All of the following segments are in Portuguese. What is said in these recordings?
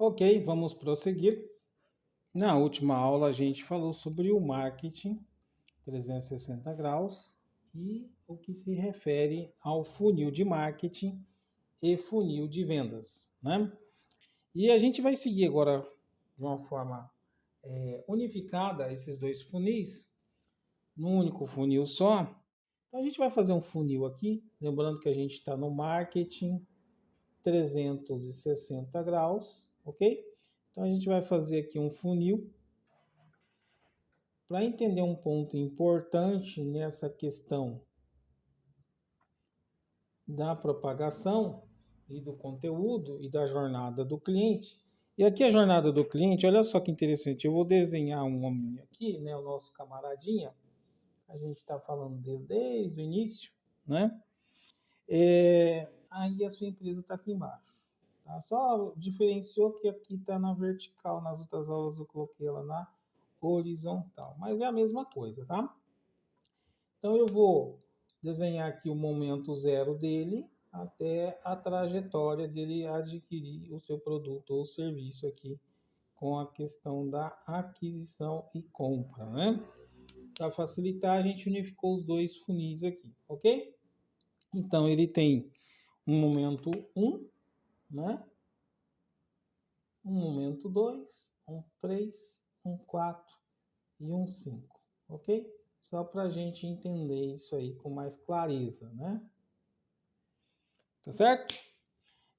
Ok, vamos prosseguir. Na última aula a gente falou sobre o marketing 360 graus e o que se refere ao funil de marketing e funil de vendas, né? E a gente vai seguir agora de uma forma unificada esses dois funis num único funil só. Então a gente vai fazer um funil aqui, lembrando que a gente está no marketing 360 graus, ok? Então a gente vai fazer aqui um funil para entender um ponto importante nessa questão da propagação e do conteúdo e da jornada do cliente. E aqui a jornada do cliente, olha só que interessante, eu vou desenhar um hominho aqui, né, o nosso camaradinha, a gente está falando dele desde o início, né? Aí a sua empresa está aqui embaixo. Tá? Só diferenciou que aqui está na vertical, nas outras aulas eu coloquei ela na horizontal, mas é a mesma coisa, tá? Então eu vou desenhar aqui o momento zero dele até a trajetória dele adquirir o seu produto ou serviço aqui com a questão da aquisição e compra, né? Para facilitar, a gente unificou os dois funis aqui, ok? Então ele tem um momento 1, né? Um momento 2, um 3, um 4 e um 5, ok? Só para a gente entender isso aí com mais clareza, né? Tá certo?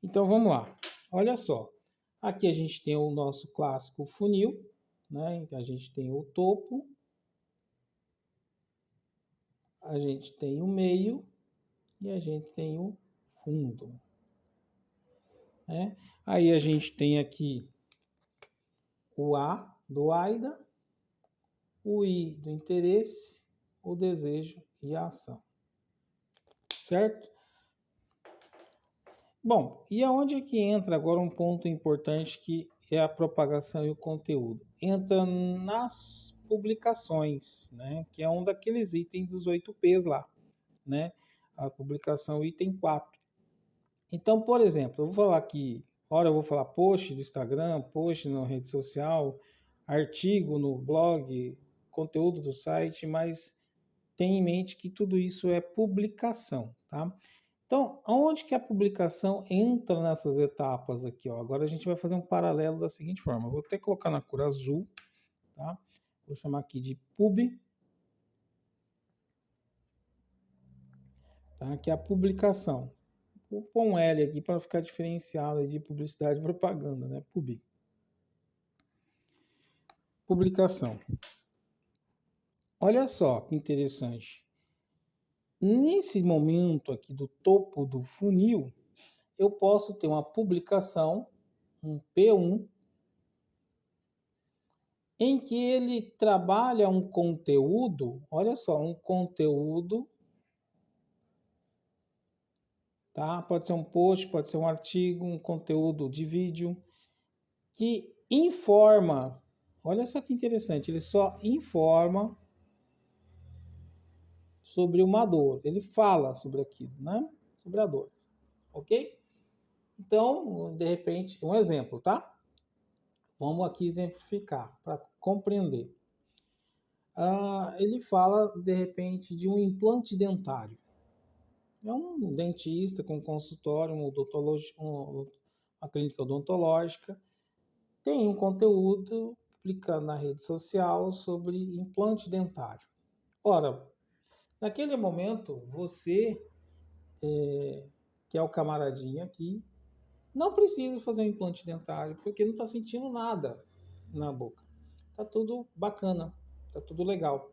Então vamos lá. Olha só. Aqui a gente tem o nosso clássico funil, né? Então a gente tem o topo, a gente tem o meio e a gente tem o fundo, né? Aí a gente tem aqui o A do AIDA, o I do interesse, o desejo e a ação. Certo? Bom, e aonde é que entra agora um ponto importante que é a propagação e o conteúdo? Entra nas publicações, né? Que é um daqueles itens dos 8Ps lá, né? A publicação item 4. Então, por exemplo, eu vou falar aqui, ora eu vou falar post do Instagram, post na rede social, artigo no blog, conteúdo do site, mas tenha em mente que tudo isso é publicação, tá? Então, aonde que a publicação entra nessas etapas aqui, ó? Agora a gente vai fazer um paralelo da seguinte forma. Eu vou até colocar na cor azul, tá? Vou chamar aqui de pub, tá? Que é a publicação. Vou pôr um L aqui para ficar diferenciado de publicidade e propaganda, né? Pub. Publicação. Olha só que interessante. Nesse momento aqui do topo do funil, eu posso ter uma publicação, um P1, em que ele trabalha um conteúdo, olha só, um conteúdo, tá? Pode ser um post, pode ser um artigo, um conteúdo de vídeo, que informa, olha só que interessante, ele só informa sobre uma dor, ele fala sobre aquilo, né? Sobre a dor, ok? Então, de repente, um exemplo, tá? Vamos aqui exemplificar para compreender. Ele fala, de repente, de um implante dentário. É um dentista com consultório, uma clínica odontológica, tem um conteúdo publicado na rede social sobre implante dentário. Ora, naquele momento, você, que é o camaradinha aqui, não precisa fazer um implante dentário, porque não está sentindo nada na boca. Tá tudo bacana, tá tudo legal,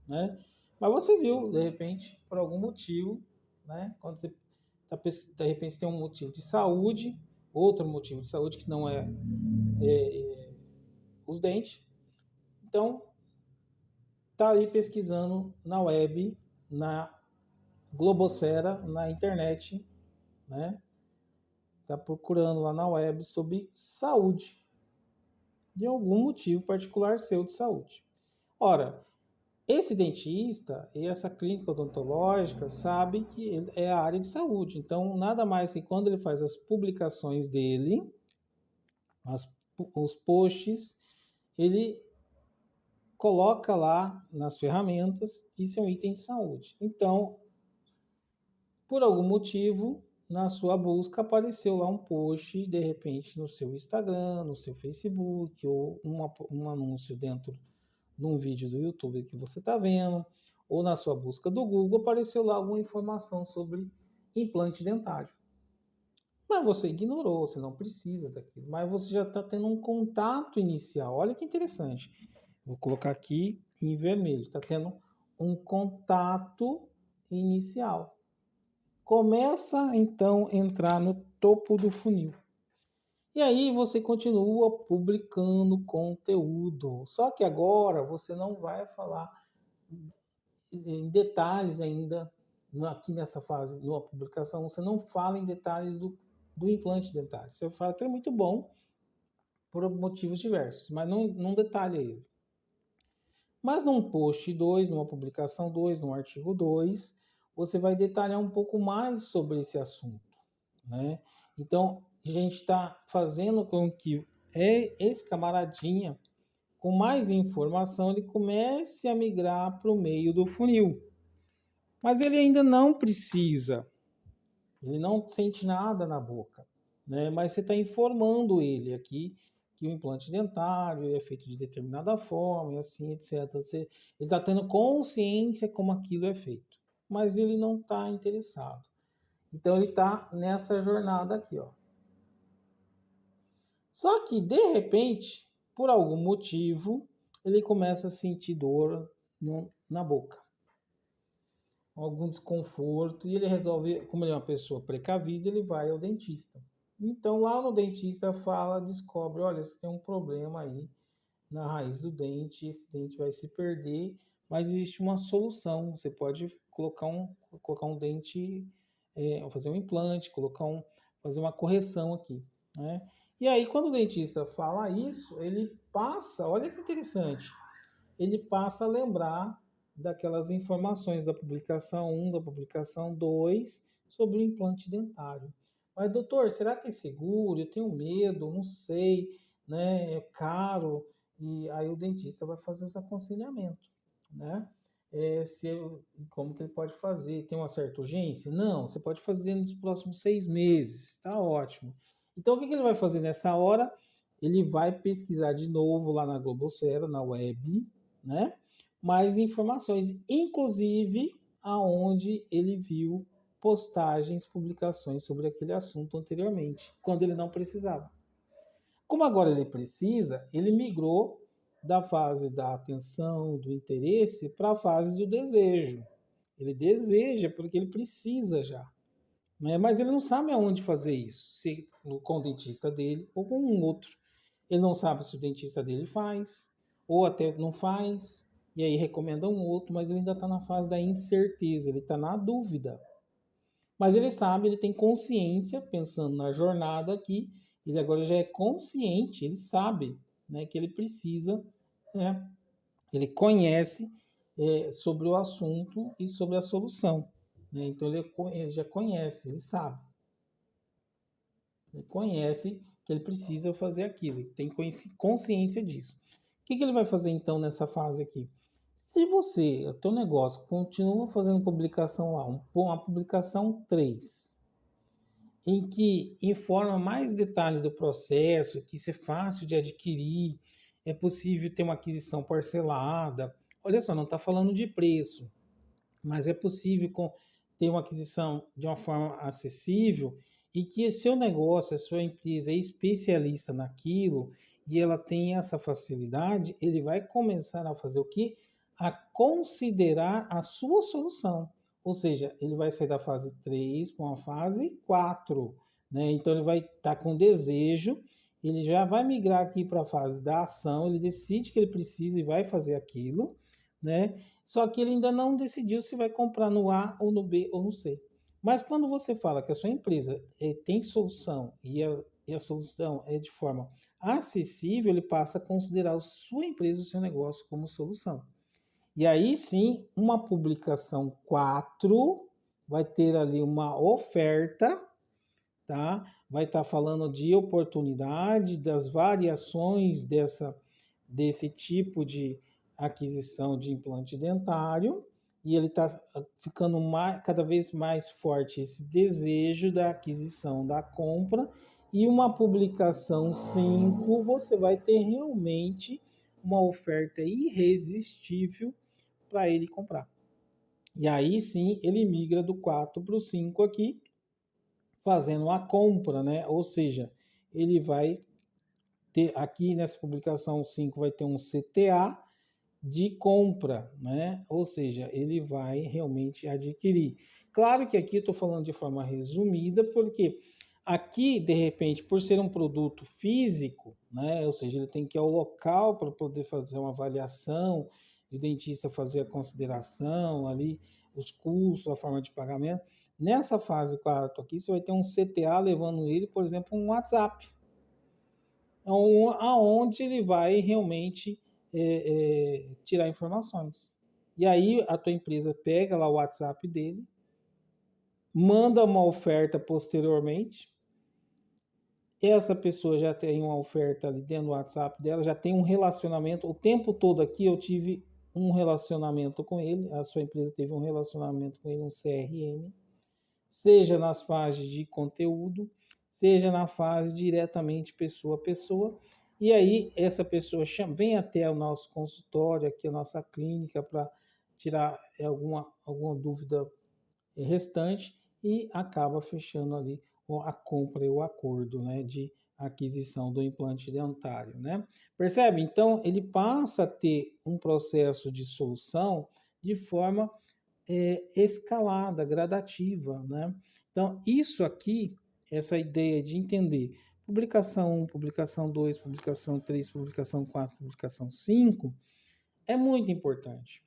né? Mas você viu, de repente, por algum motivo, né? Quando você de repente tem um motivo de saúde, outro motivo de saúde que não é os dentes. Então, tá aí pesquisando na web, na globosfera, na internet, né? Tá procurando lá na web sobre saúde, de algum motivo particular seu de saúde. Ora, esse dentista e essa clínica odontológica sabe que é a área de saúde. Então, nada mais que quando ele faz as publicações dele, os posts, ele coloca lá nas ferramentas que isso é um item de saúde. Então, por algum motivo, na sua busca apareceu lá um post, de repente, no seu Instagram, no seu Facebook, ou um anúncio dentro de um vídeo do YouTube que você está vendo, ou na sua busca do Google, apareceu lá alguma informação sobre implante dentário. Mas você ignorou, você não precisa daquilo, mas você já está tendo um contato inicial. Olha que interessante. Vou colocar aqui em vermelho. Está tendo um contato inicial. Começa então a entrar no topo do funil. E aí você continua publicando conteúdo. Só que agora você não vai falar em detalhes ainda, aqui nessa fase, numa publicação, você não fala em detalhes do implante dentário. Você fala que é muito bom por motivos diversos, mas não detalha ele. Mas num post 2, numa publicação 2, num artigo 2, você vai detalhar um pouco mais sobre esse assunto, né? Então, a gente está fazendo com que esse camaradinha, com mais informação, ele comece a migrar para o meio do funil. Mas ele ainda não precisa, ele não sente nada na boca, né? Mas você está informando ele aqui que o implante dentário é feito de determinada forma, e assim, etc. Ele está tendo consciência como aquilo é feito, mas ele não está interessado. Então ele está nessa jornada aqui, ó. Só que de repente, por algum motivo, ele começa a sentir dor na boca, algum desconforto, e ele resolve, como ele é uma pessoa precavida, ele vai ao dentista. Então lá no dentista descobre, olha, você tem um problema aí na raiz do dente, esse dente vai se perder, mas existe uma solução. Você pode colocar um dente, fazer um implante, fazer uma correção aqui, né? E aí, quando o dentista fala isso, ele passa, olha que interessante, ele passa a lembrar daquelas informações da publicação 1, da publicação 2, sobre o implante dentário. Mas, doutor, será que é seguro? Eu tenho medo, não sei, né? É caro. E aí o dentista vai fazer os aconselhamentos, né? Como que ele pode fazer? Tem uma certa urgência? Não, você pode fazer dentro dos próximos 6 meses, tá ótimo. Então, o que ele vai fazer nessa hora? Ele vai pesquisar de novo lá na Globosfera, na web, né? Mais informações, inclusive aonde ele viu postagens, publicações sobre aquele assunto anteriormente, quando ele não precisava. Como agora ele precisa, ele migrou da fase da atenção, do interesse, para a fase do desejo. Ele deseja porque ele precisa já, né? Mas ele não sabe aonde fazer isso, se com o dentista dele ou com um outro. Ele não sabe se o dentista dele faz, ou até não faz, e aí recomenda um outro, mas ele ainda está na fase da incerteza, ele está na dúvida. Mas ele sabe, ele tem consciência, pensando na jornada aqui, ele agora já é consciente, ele sabe, né, que ele precisa, né, ele conhece sobre o assunto e sobre a solução. Né? Então ele já conhece, ele sabe. Ele conhece que ele precisa fazer aquilo, ele tem consciência disso. O que ele vai fazer então nessa fase aqui? Se você, o teu negócio, continua fazendo publicação lá, uma publicação 3, em que informa mais detalhes do processo, que isso é fácil de adquirir, é possível ter uma aquisição parcelada. Olha só, não está falando de preço, mas é possível ter uma aquisição de uma forma acessível e que seu negócio, a sua empresa é especialista naquilo e ela tem essa facilidade, ele vai começar a fazer o quê? A considerar a sua solução. Ou seja, ele vai sair da fase 3 para uma fase 4. Né? Então ele vai estar com desejo, ele já vai migrar aqui para a fase da ação, ele decide que ele precisa e vai fazer aquilo, né? Só que ele ainda não decidiu se vai comprar no A ou no B ou no C. Mas quando você fala que a sua empresa tem solução e a solução é de forma acessível, ele passa a considerar a sua empresa, o seu negócio como solução. E aí sim, uma publicação 4 vai ter ali uma oferta tá? Vai estar falando de oportunidade, das variações desse tipo de aquisição de implante dentário, e ele está ficando cada vez mais forte esse desejo da aquisição, da compra, e uma publicação 5 você vai ter realmente uma oferta irresistível para ele comprar. E aí sim ele migra do 4 para o 5 aqui, fazendo a compra, né? Ou seja, ele vai ter aqui nessa publicação 5 vai ter um CTA de compra, né? Ou seja, ele vai realmente adquirir. Claro que aqui eu estou falando de forma resumida, porque aqui, de repente, por ser um produto físico, né? Ou seja, ele tem que ir ao local para poder fazer uma avaliação, o dentista fazer a consideração ali, os custos, a forma de pagamento. Nessa fase 4 aqui, você vai ter um CTA levando ele, por exemplo, um WhatsApp, aonde ele vai realmente tirar informações. E aí a tua empresa pega lá o WhatsApp dele, manda uma oferta posteriormente. Essa pessoa já tem uma oferta ali dentro do WhatsApp dela, já tem um relacionamento. O tempo todo aqui eu tive um relacionamento com ele, a sua empresa teve um relacionamento com ele, um CRM, seja nas fases de conteúdo, seja na fase diretamente pessoa a pessoa. E aí essa pessoa vem até o nosso consultório, aqui a nossa clínica, para tirar alguma dúvida restante e acaba fechando ali a compra e o acordo, né, de aquisição do implante dentário, né? Percebe? Então ele passa a ter um processo de solução de forma escalada, gradativa, né? Então, isso aqui, essa ideia de entender publicação 1, publicação 2, publicação 3, publicação 4, publicação 5, é muito importante.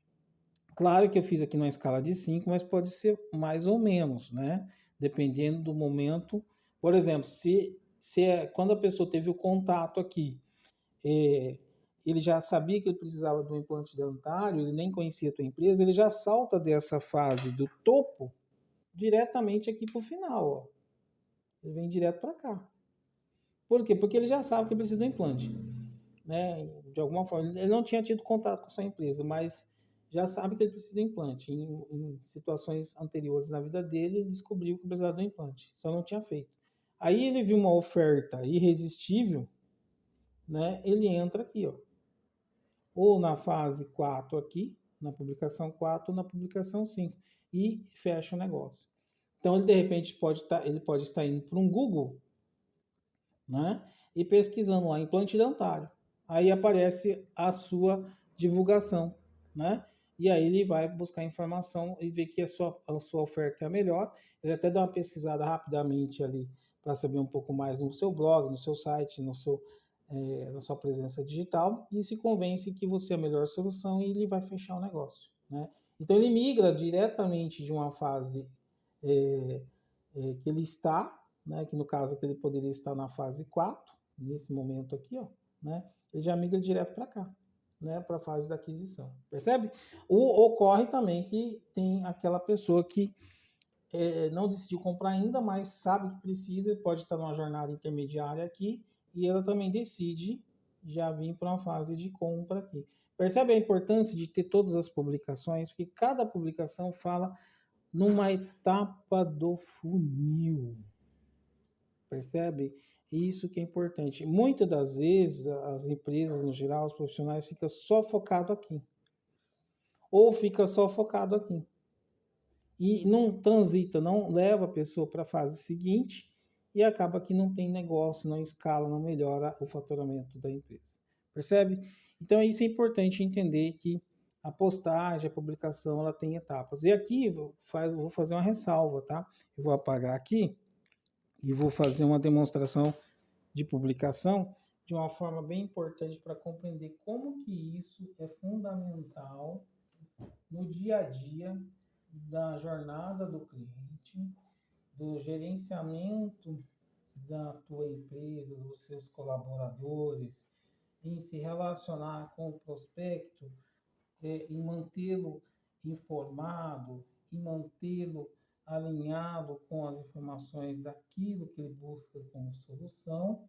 Claro que eu fiz aqui numa escala de 5, mas pode ser mais ou menos, né? Dependendo do momento. Por exemplo, quando a pessoa teve o contato aqui, ele já sabia que ele precisava de um implante dentário, ele nem conhecia a tua empresa, ele já salta dessa fase do topo diretamente aqui para o final, ó. Ele vem direto para cá. Por quê? Porque ele já sabe que precisa do implante, né? De alguma forma, ele não tinha tido contato com a sua empresa, mas já sabe que ele precisa do implante. Em situações anteriores na vida dele, ele descobriu que precisava do implante, só não tinha feito. Aí ele viu uma oferta irresistível, né? Ele entra aqui, ó. Ou na fase 4 aqui, na publicação 4, ou na publicação 5, e fecha o negócio. Então, ele de repente ele pode estar indo para um Google, né? E pesquisando lá implante dentário. Aí aparece a sua divulgação, né? E aí ele vai buscar informação e ver que a sua oferta é a melhor. Ele até dá uma pesquisada rapidamente ali para saber um pouco mais no seu blog, no seu site, na sua presença digital e se convence que você é a melhor solução e ele vai fechar o negócio, né? Então ele migra diretamente de uma fase é, que ele está, né, que no caso que ele poderia estar na fase 4, nesse momento aqui, ó, né, ele já migra direto para cá, né, para a fase da aquisição. Percebe? Ocorre também que tem aquela pessoa que não decidiu comprar ainda, mas sabe que precisa, pode estar numa jornada intermediária aqui, e ela também decide já vir para uma fase de compra aqui. Percebe a importância de ter todas as publicações, porque cada publicação fala numa etapa do funil. Percebe? Isso que é importante. Muitas das vezes, as empresas, no geral, os profissionais, ficam só focados aqui. Ou fica só focado aqui. E não transita, não leva a pessoa para a fase seguinte e acaba que não tem negócio, não escala, não melhora o faturamento da empresa. Percebe? Então, isso é importante entender que a postagem, a publicação, ela tem etapas. E aqui vou fazer uma ressalva, tá? Eu vou apagar aqui e vou fazer uma demonstração de publicação de uma forma bem importante para compreender como que isso é fundamental no dia a dia da jornada do cliente, do gerenciamento da tua empresa, dos seus colaboradores, em se relacionar com o prospecto, em mantê-lo informado, em mantê-lo alinhado com as informações daquilo que ele busca como solução.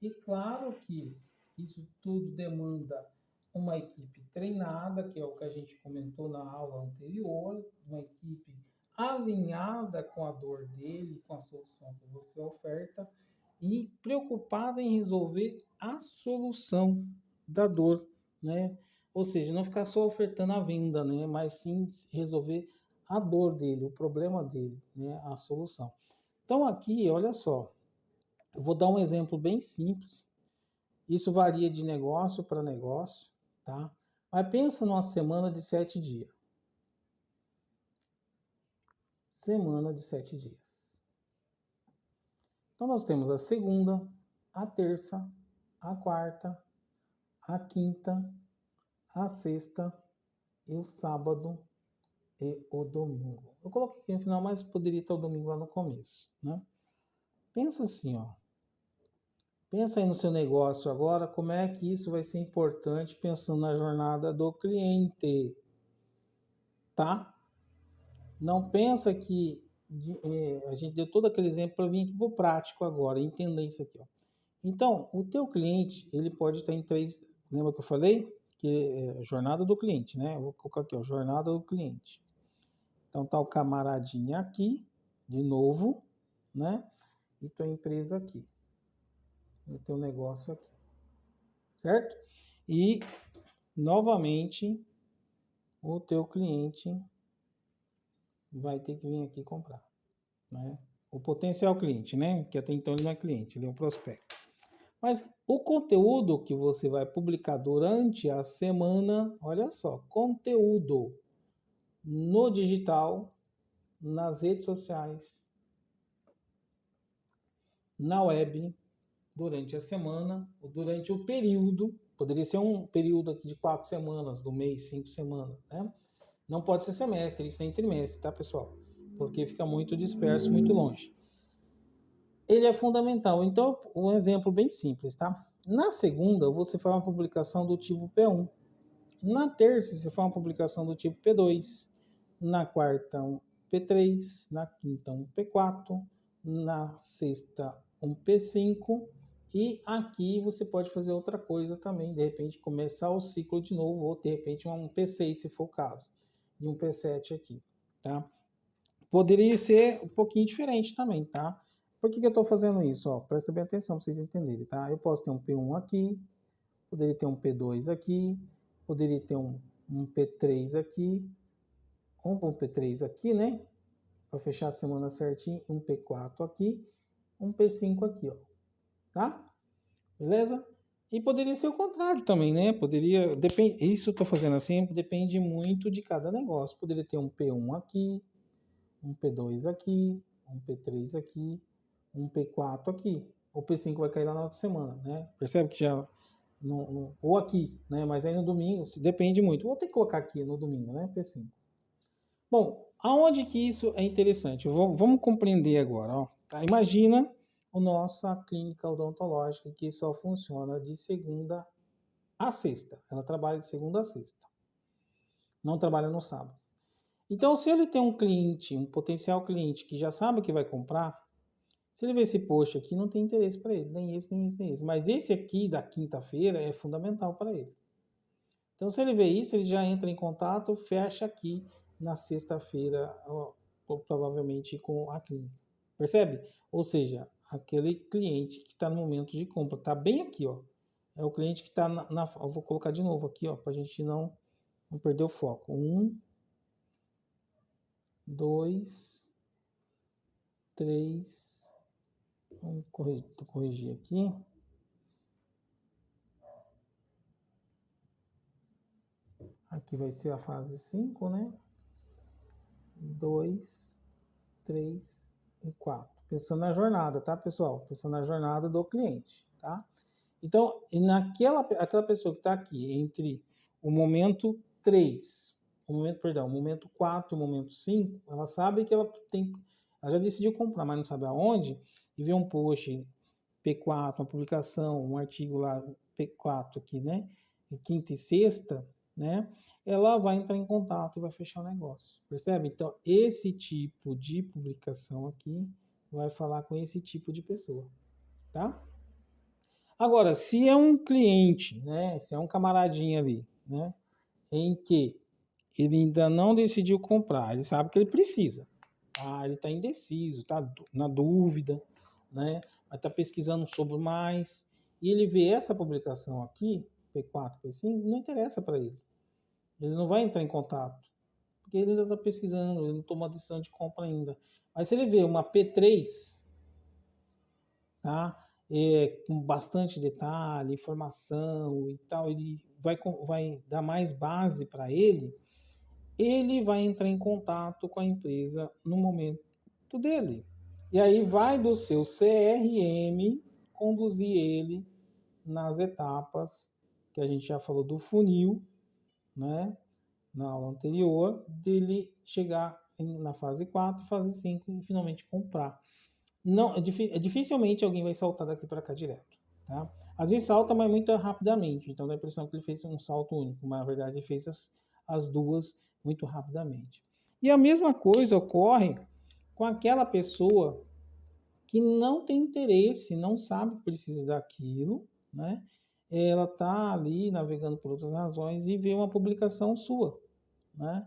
E claro que isso tudo demanda uma equipe treinada, que é o que a gente comentou na aula anterior, uma equipe alinhada com a dor dele, com a solução que você oferta e preocupada em resolver a solução da dor, né? Ou seja, não ficar só ofertando a venda, né? Mas sim resolver a dor dele, o problema dele, né? A solução. Então aqui, olha só, eu vou dar um exemplo bem simples. Isso varia de negócio para negócio, tá? Mas pensa numa semana de 7 dias. Semana de 7 dias. Então nós temos a segunda, a terça, a quarta, a quinta, a sexta e o sábado e o domingo. Eu coloquei aqui no final, mas poderia estar o domingo lá no começo, né? Pensa assim, ó. Pensa aí no seu negócio agora, como é que isso vai ser importante pensando na jornada do cliente, tá? Não pensa que a gente deu todo aquele exemplo para vir aqui para o prático agora, entender isso aqui, ó. Então, o teu cliente, ele pode estar em 3, lembra que eu falei? Que é jornada do cliente, né? Eu vou colocar aqui, ó, jornada do cliente. Então, tá o camaradinha aqui, de novo, né? E tua empresa aqui. E teu negócio aqui. Certo? E, novamente, o teu cliente vai ter que vir aqui comprar, né? O potencial cliente, né? Que até então ele não é cliente, ele é um prospecto. Mas o conteúdo que você vai publicar durante a semana, olha só, conteúdo no digital, nas redes sociais, na web, durante a semana, ou durante o período, poderia ser um período aqui de 4 semanas, do mês, 5 semanas, né? Não pode ser semestre, isso nem trimestre, tá, pessoal? Porque fica muito disperso, muito longe. Ele é fundamental. Então, um exemplo bem simples, tá? Na segunda, você faz uma publicação do tipo P1. Na terça, você faz uma publicação do tipo P2. Na quarta, um P3. Na quinta, um P4. Na sexta, um P5. E aqui você pode fazer outra coisa também. De repente, começar o ciclo de novo. Ou, de repente, um P6, se for o caso. E um P7 aqui, tá? Poderia ser um pouquinho diferente também, tá? Por que eu estou fazendo isso? Ó, presta bem atenção para vocês entenderem, tá? Eu posso ter um P1 aqui, poderia ter um P2 aqui, poderia ter um P3 aqui, um P3 aqui, né? Para fechar a semana certinho, um P4 aqui, um P5 aqui, ó. Tá? Beleza? E poderia ser o contrário também, né? Poderia, isso eu estou fazendo assim, depende muito de cada negócio. Poderia ter um P1 aqui, um P2 aqui, um P3 aqui, um P4 aqui. O P5 vai cair lá na outra semana, né? Percebe que já... ou aqui, né? Mas aí no domingo, depende muito. Vou ter que colocar aqui no domingo, né? P5. Bom, aonde que isso é interessante? Vamos compreender agora, ó. Tá? Imagina a nossa clínica odontológica que só funciona de segunda a sexta. Ela trabalha de segunda a sexta. Não trabalha no sábado. Então, se ele tem um cliente, um potencial cliente que já sabe que vai comprar, se ele ver esse post aqui, não tem interesse para ele, nem esse, nem esse, nem esse. Mas esse aqui da quinta-feira é fundamental para ele. Então, se ele vê isso, ele já entra em contato, fecha aqui na sexta-feira, ou provavelmente com a clínica. Percebe? Ou seja, aquele cliente que está no momento de compra, está bem aqui, ó. É o cliente que está eu vou colocar de novo aqui, ó, para a gente não perder o foco. 1, 2, 3, vamos corrigir aqui. Aqui vai ser a fase 5, né? 2, 3 e 4. Pensando na jornada, tá, pessoal? Pensando na jornada do cliente, tá? Então, aquela pessoa que está aqui entre o momento 3, o momento 4 e o momento 5, ela sabe que ela já decidiu comprar, mas não sabe aonde, e vê um post P4, uma publicação, um artigo lá P4 aqui, né? Em quinta e sexta, né? Ela vai entrar em contato e vai fechar o negócio. Percebe? Então, esse tipo de publicação aqui vai falar com esse tipo de pessoa, tá? Agora, se é um cliente, né? Se é um camaradinho ali, né? Em que ele ainda não decidiu comprar, ele sabe que ele precisa. Ele está indeciso, está na dúvida, né? Vai estar pesquisando sobre mais. E ele vê essa publicação aqui, P4, P5, não interessa para ele. Ele não vai entrar em contato, porque ele ainda está pesquisando, ele não tomou a decisão de compra ainda. Mas se ele vê uma P3, tá? Com bastante detalhe, informação e tal, ele vai dar mais base para ele vai entrar em contato com a empresa no momento dele. E aí vai do seu CRM conduzir ele nas etapas que a gente já falou do funil, né? Na aula anterior, dele chegar na fase 4, fase 5 e finalmente comprar. Não, dificilmente alguém vai saltar daqui para cá direto, tá? Às vezes salta, mas muito rapidamente. Então dá a impressão que ele fez um salto único, mas na verdade ele fez as duas muito rapidamente. E a mesma coisa ocorre com aquela pessoa que não tem interesse, não sabe que precisa daquilo, né? Ela está ali navegando por outras razões e vê uma publicação sua, né?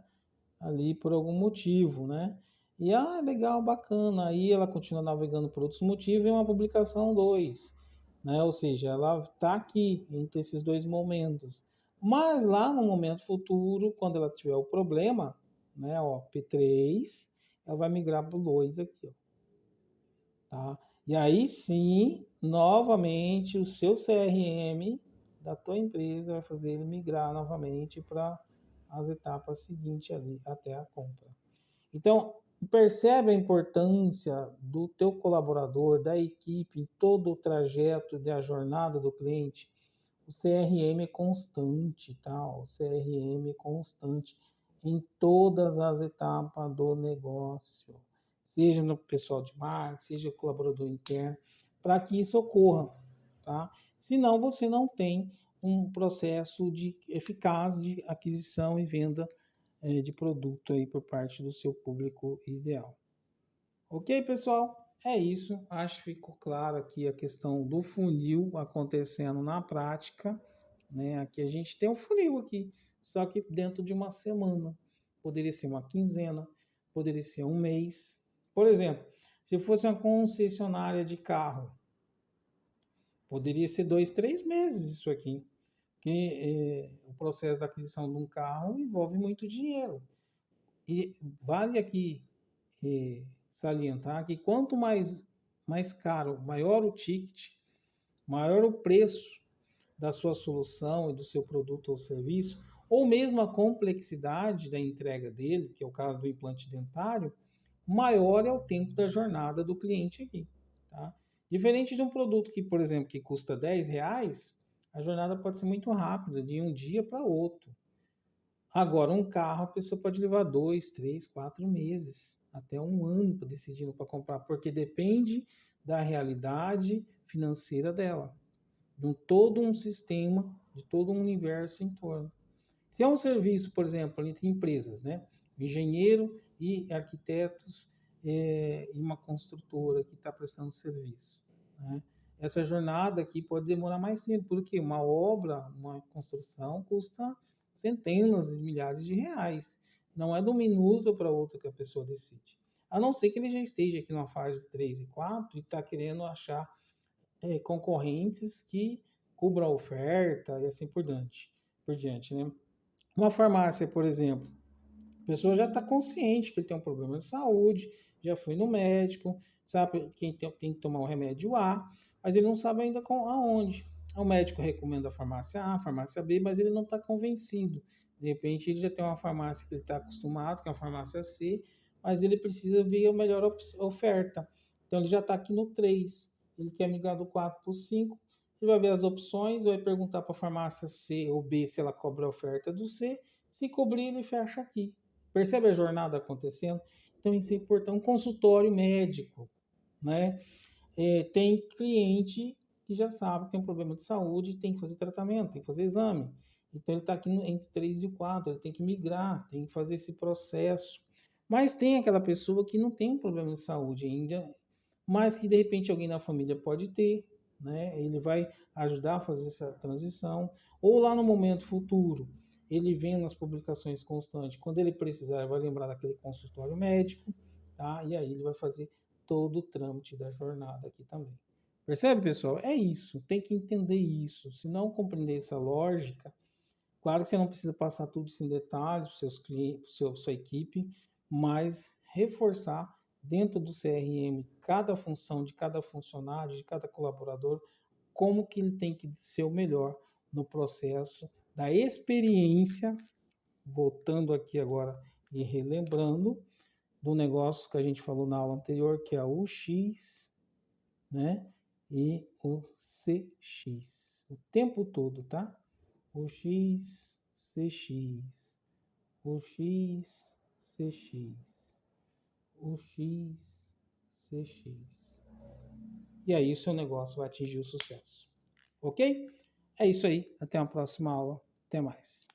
Ali por algum motivo, né? E legal, bacana. Aí ela continua navegando por outros motivos e uma publicação 2, né? Ou seja, ela está aqui entre esses dois momentos. Mas lá no momento futuro, quando ela tiver o problema, né? Ó, P3, ela vai migrar para o 2 aqui, ó, tá? E aí sim, novamente, o seu CRM da tua empresa vai fazer ele migrar novamente para as etapas seguintes ali, até a compra. Então, percebe a importância do teu colaborador, da equipe, em todo o trajeto da jornada do cliente. O CRM é constante, tá? O CRM é constante em todas as etapas do negócio, seja no pessoal de marketing, seja colaborador interno, para que isso ocorra, tá? Senão você não tem um processo eficaz de aquisição e venda de produto aí por parte do seu público ideal. Ok, pessoal? É isso. Acho que ficou claro aqui a questão do funil acontecendo na prática, né? Aqui a gente tem um funil aqui, só que dentro de uma semana. Poderia ser uma quinzena, poderia ser um mês. Por exemplo, se fosse uma concessionária de carro, poderia ser 2, 3 meses isso aqui. Porque o processo da aquisição de um carro envolve muito dinheiro. E vale aqui salientar que quanto mais caro, maior o ticket, maior o preço da sua solução e do seu produto ou serviço, ou mesmo a complexidade da entrega dele, que é o caso do implante dentário, maior é o tempo da jornada do cliente aqui. Tá? Diferente de um produto que, por exemplo, que custa R$ 10, a jornada pode ser muito rápida, de um dia para outro. Agora, um carro a pessoa pode levar 2, 3, 4 meses, até um ano decidindo para comprar, porque depende da realidade financeira dela, de todo um sistema, de todo um universo em torno. Se é um serviço, por exemplo, entre empresas, né? Engenheiro e arquitetos e uma construtora que está prestando serviço, né? Essa jornada aqui pode demorar mais tempo, porque uma obra, uma construção custa centenas de milhares de reais. Não é de um minuto para outro que a pessoa decide. A não ser que ele já esteja aqui na fase 3 e 4 e está querendo achar concorrentes que cubram a oferta e assim por diante, né? Uma farmácia, por exemplo, a pessoa já está consciente que ele tem um problema de saúde, já foi no médico, sabe que tem que tomar o remédio A, mas ele não sabe ainda aonde. O médico recomenda a farmácia A, a farmácia B, mas ele não está convencido. De repente ele já tem uma farmácia que ele está acostumado, que é a farmácia C, mas ele precisa ver a melhor oferta. Então ele já está aqui no 3, ele quer migrar do 4 para o 5, ele vai ver as opções, vai perguntar para a farmácia C ou B se ela cobra a oferta do C, se cobrir ele fecha aqui. Percebe a jornada acontecendo? Então, isso é importante. Um consultório médico, né? Tem cliente que já sabe que tem um problema de saúde, tem que fazer tratamento, tem que fazer exame. Então ele está aqui entre 3 e 4, ele tem que migrar, tem que fazer esse processo. Mas tem aquela pessoa que não tem um problema de saúde ainda, mas que de repente alguém na família pode ter, né? Ele vai ajudar a fazer essa transição, ou lá no momento futuro, ele vem nas publicações constantes, quando ele precisar, vai lembrar daquele consultório médico, tá? E aí ele vai fazer todo o trâmite da jornada aqui também. Percebe, pessoal? É isso, tem que entender isso. Se não compreender essa lógica, claro que você não precisa passar tudo isso em detalhes para os seus clientes, para sua equipe, mas reforçar dentro do CRM cada função de cada funcionário, de cada colaborador, como que ele tem que ser o melhor no processo da experiência, voltando aqui agora e relembrando do negócio que a gente falou na aula anterior, que é o X, né? E o CX. O tempo todo, tá? O X, CX, o X, CX, o X, CX. E aí o seu negócio vai atingir o sucesso. Ok? É isso aí. Até a próxima aula. Até mais.